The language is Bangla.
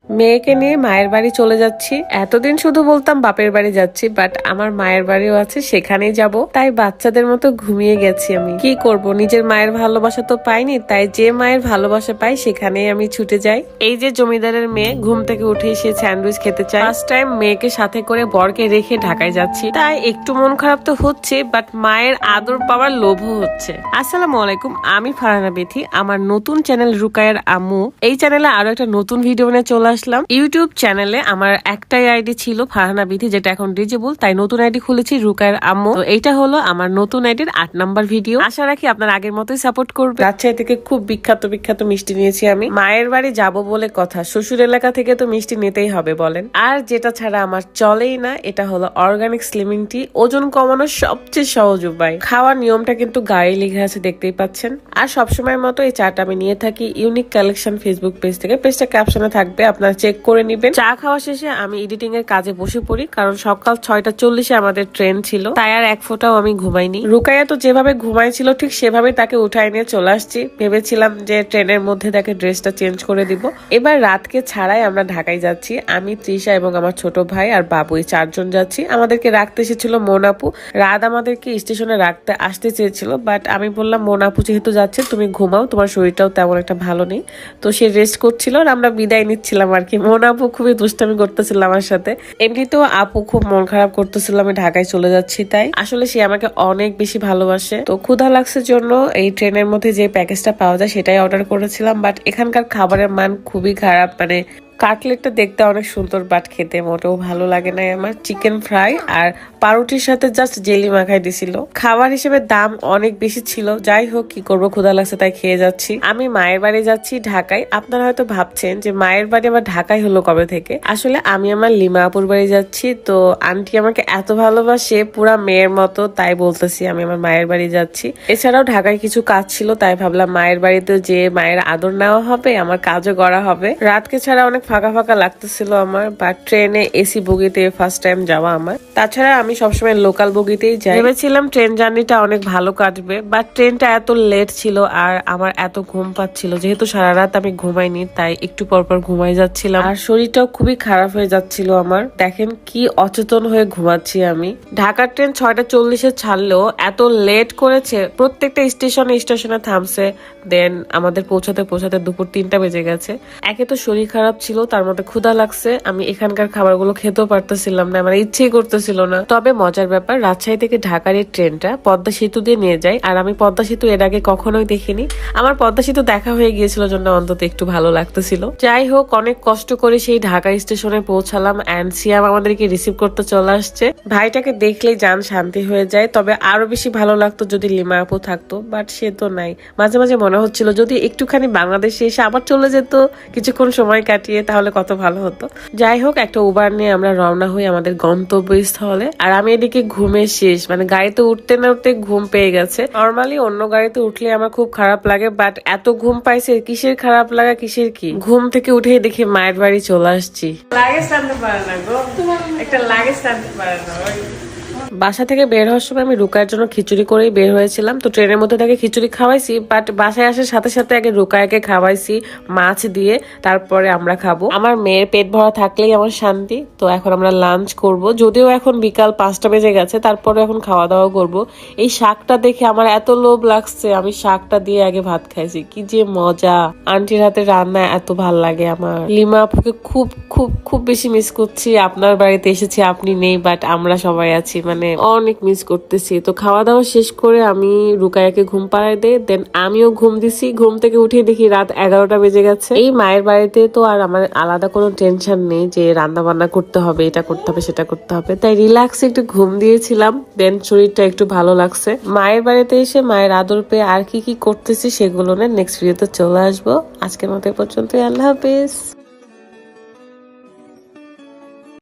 মেয়েকে নিয়ে মায়ের বাড়ি চলে যাচ্ছি। এতদিন শুধু বলতাম বাপের বাড়ি যাচ্ছি, বাট আমার মায়ের বাড়িও আছে, সেখানেই যাব। তাই বাচ্চাদের মতো ঘুমিয়ে গেছি। আমি কি করব, নিজের মায়ের ভালোবাসা তো পাইনি, তাই যে মায়ের ভালোবাসা পাই সেখানেই আমি ছুটে যাই। এই যে জমিদারের মেয়ে ঘুম থেকে উঠে সে স্যান্ডউইচ খেতে চায়। ফার্স্ট টাইম মেয়েকে সাথে করে বরকে রেখে ঢাকায় যাচ্ছি, তাই একটু মন খারাপ তো হচ্ছে, বাট মায়ের আদর পাওয়ার লোভও হচ্ছে। আসসালামু আলাইকুম, আমি ফারহানা বেথি। আমার নতুন চ্যানেল রুকায়ের আম্মু, এই চ্যানেলে আরো একটা নতুন ভিডিও নিয়ে চলে আসলাম। ইউটিউব চ্যানেলে আমার একটাই আইডি ছিল ফারহানা বেথি, যেটা এখন ডিজেবল, তাই নতুন আইডি খুলেছি রুকায়ের আম্মু। তো এইটা হলো আমার নতুন আইডির 8 নাম্বার ভিডিও। আশা রাখি আপনার আগের মতোই সাপোর্ট করবে। রাজশাহী থেকে খুব বিখ্যাত বিখ্যাত মিষ্টি নিয়েছি আমি। মায়ের বাড়ি যাব বলে কথা, শ্বশুর এলাকা থেকে তো মিষ্টি নিতেই হবে বলেন। আর যেটা ছাড়া আমার চলেই না, এটা হলো অর্গানিক স্লিমিং টি। ওজন কমানোর সবচেয়ে সহজ উপায়। খাওয়ার নিয়মটা কিন্তু গায়ে লেখা আছে, দেখতেই পাচ্ছেন। আর সবসময়ের মতো এই চাটা আমি নিয়ে থাকি ইউনিক কালেকশন ফেসবুক পেজ থেকে। পেজটা ক্যাপশনে থাকবে, আপনারা চেক করে নিবেন। চা খাওয়া শেষে আমি এডিটিং এর কাজে বসে পড়ি, কারণ সকাল 6:40 আমাদের ট্রেন ছিল, তাই আর এক ফোঁটাও আমি ঘুমাইনি। রুকাইয়া তো যেভাবে ঘুমাইছিল ঠিক সেভাবে তাকে উঠাই নিয়ে চলে আসছি। ভেবেছিলাম যে ট্রেনের মধ্যে তাকে ড্রেসটা চেঞ্জ করে দিব। এবার রাতকে ছাড়াই আমরা ঢাকায় যাচ্ছি। আমি, তৃষা এবং আমার ছোট ভাই আর বাবু, এই 4 জন যাচ্ছি। আমাদেরকে রাখতে এসেছিল মোনাপু। রাত আমাদেরকে স্টেশনে রাখতে আসতে চেয়েছিল, বাট আমি বললাম মোনাপু যেহেতু যাচ্ছে তুমি ঘুমাও, তোমার শরীরটাও তেমন একটা ভালো নেই। তো সে রেস্ট করছিল আর আমরা বিদায় নিচ্ছিলাম আর কি। মোনাপু খুবই দুষ্টামি করতেছিল আমার সাথে। এমনিতেও আপু খুব মন খারাপ করতেছিল আমি ঢাকায় চলে যাচ্ছি, তাই আসলে সে আমাকে অনেক বেশি ভালোবাসে। তো ক্ষুধা লাগছে জন্য এই ট্রেনের মধ্যে যে প্যাকেজটা পাওয়া যায় সেটাই অর্ডার করেছিলাম, বাট এখানকার খাবারের মান খুবই খারাপ। মানে কাটলেটটা দেখতে অনেক সুন্দর, বাট খেতে মোটেও ভালো লাগে নাই আমার। চিকেন ফ্রাই আর পাউরুটির সাথে জাস্ট জেলি মাখাই দিছিল। খাবার হিসেবে দাম অনেক বেশি ছিল। যাই হোক, কি করবো, ক্ষুধা লাগছে তাই খেয়ে যাচ্ছি। আমি মায়ের বাড়ি যাচ্ছি ঢাকায়। আপনারা হয়তো ভাবছেন যে মায়ের বাড়ি আবার ঢাকায় হলো কবে থেকে। আসলে আমি আমার লিমা আপুর বাড়ি যাচ্ছি। তো আন্টি আমাকে এত ভালোবাসে, পুরা মেয়ের মতো, তাই বলতেছি আমি আমার মায়ের বাড়ি যাচ্ছি। এছাড়াও ঢাকায় কিছু কাজ ছিল, তাই ভাবলাম মায়ের বাড়িতে যে মায়ের আদর নেওয়া হবে, আমার কাজও করা হবে। রাতকে ছাড়া অনেক ফাঁকা ফাঁকা লাগতেছিল আমার, বা ট্রেনে এসি বগিতে ফার্স্ট টাইম যাওয়া আমার। তাছাড়া আমি সবসময় লোকাল বগিতেই যাই। ভেবেছিলাম ট্রেন জার্নিটা অনেক ভালো কাটবে, বাট ট্রেনটা এত লেট ছিল আর আমার এত ঘুম পাচ্ছিল। যেহেতু সারা রাত আমি ঘুমাইনি, তাই একটু পরপর ঘুমাই যাচ্ছিলাম। আর শরীরটাও খুবই খারাপ হয়ে যাচ্ছিল আমার। দেখেন কি অচেতন হয়ে ঘুমাচ্ছি আমি। ঢাকার ট্রেন 6:40 ছাড়লেও এত লেট করেছে। প্রত্যেকটা স্টেশনে থামছে। দেন আমাদের পৌঁছাতে পৌঁছাতে দুপুর 3টা বেজে গেছে। একে তো শরীর খারাপ ছিল, তার মধ্যে ক্ষুধা লাগছে। আমি এখানকার খাবারগুলো খেতেও পারতেছিলাম না, আমার ইচ্ছেই করতেছিল না। তবে মজার ব্যাপার, রাজশাহী থেকে ঢাকার এই ট্রেনটা পদ্মা সেতু দিয়ে নিয়ে যায়, আর আমি পদ্মা সেতু এর আগে কখনোই দেখিনি। আমার পদ্মা সেতু দেখা হয়ে গিয়েছিল জন্য অন্তত একটু ভালো লাগতেছিল। যাই হোক, অনেক কষ্ট করে সেই ঢাকা স্টেশনে পৌঁছালাম, এন্ড সিয়াম আমাদেরকে রিসিভ করতে চলে আসছে। ভাইটাকে দেখলেই জান শান্তি হয়ে যায়। তবে আরো বেশি ভালো লাগতো যদি লিমা আপু থাকতো, বাট সে তো নাই। মাঝে মাঝে মনে হচ্ছিল যদি একটুখানি বাংলাদেশে এসে আবার চলে যেত কিছুক্ষণ সময় কাটিয়ে, তাহলে কত ভালো হতো। যাই হোক, একটা উবার নিয়ে আমরা রওনা হই আমাদের গন্তব্যস্থলে। আর আমি এদিকে ঘুমে শেষ, মানে গাড়িতে উঠতে না উঠতে ঘুম পেয়ে গেছে। নর্মালি অন্য গাড়িতে উঠলে আমার খুব খারাপ লাগে, বাট এত ঘুম পাইছে, কিসের খারাপ লাগা কিসের কি। ঘুম থেকে উঠে দেখি মায়ের বাড়ি চলে আসছি। লাগেজ টানতে পারে না গো, একটা লাগেজ টানতে পারে না। বাসা থেকে বের হওয়ার সময় আমি রুকায়ের জন্য খিচুড়ি করেই বের হয়েছিলাম। তো ট্রেনের মধ্যে তাকে খিচুড়ি খাওয়াইছি, বাট বাসায় আসার সাথে সাথে আগে রুকায়াকে খাওয়াইছি মাছ দিয়ে, তারপরে আমরা খাবো। আমার মেয়ের পেট ভরা থাকলেই আমার শান্তি। তো এখন আমরা লাঞ্চ করব, যদিও এখন বিকাল 5টা বেজে গেছে, তারপরে এখন খাওয়া দাওয়া করব। এই শাকটা দেখে আমার এত লোভ লাগছে, আমি শাকটা দিয়ে আগে ভাত খাইছি। কি যে মজা! আন্টির হাতে রান্না এত ভাল লাগে আমার। লিমা আপুকে খুব খুব খুব বেশি মিস করছি। আপনার বাড়িতে এসেছি, আপনি নেই, বাট আমরা সবাই আছি, মানে অনেক মিস করতেছি। তো খাওয়া দাওয়া শেষ করে আমি রুকায়াকে ঘুম পাড়াই দেই, দেন আমিও ঘুম দিছি। ঘুম থেকে উঠে দেখি রাত 11টা বেজে গেছে। এই মায়ের বাড়িতে তো আর আমার আলাদা কোনো টেনশন নেই যে রান্না বান্না করতে হবে, এটা করতে হবে সেটা করতে হবে, তাই রিল্যাক্সে একটু ঘুম দিয়েছিলাম। দেন শরীরটা একটু ভালো লাগছে। মায়ের বাড়িতে এসে মায়ের আদর পেয়ে আর কি কি করতেছি সেগুলো নিয়ে নেক্সট ভিডিওতে চলে আসবো। আজকের মতো পর্যন্ত, আল্লাহ হাফেজ।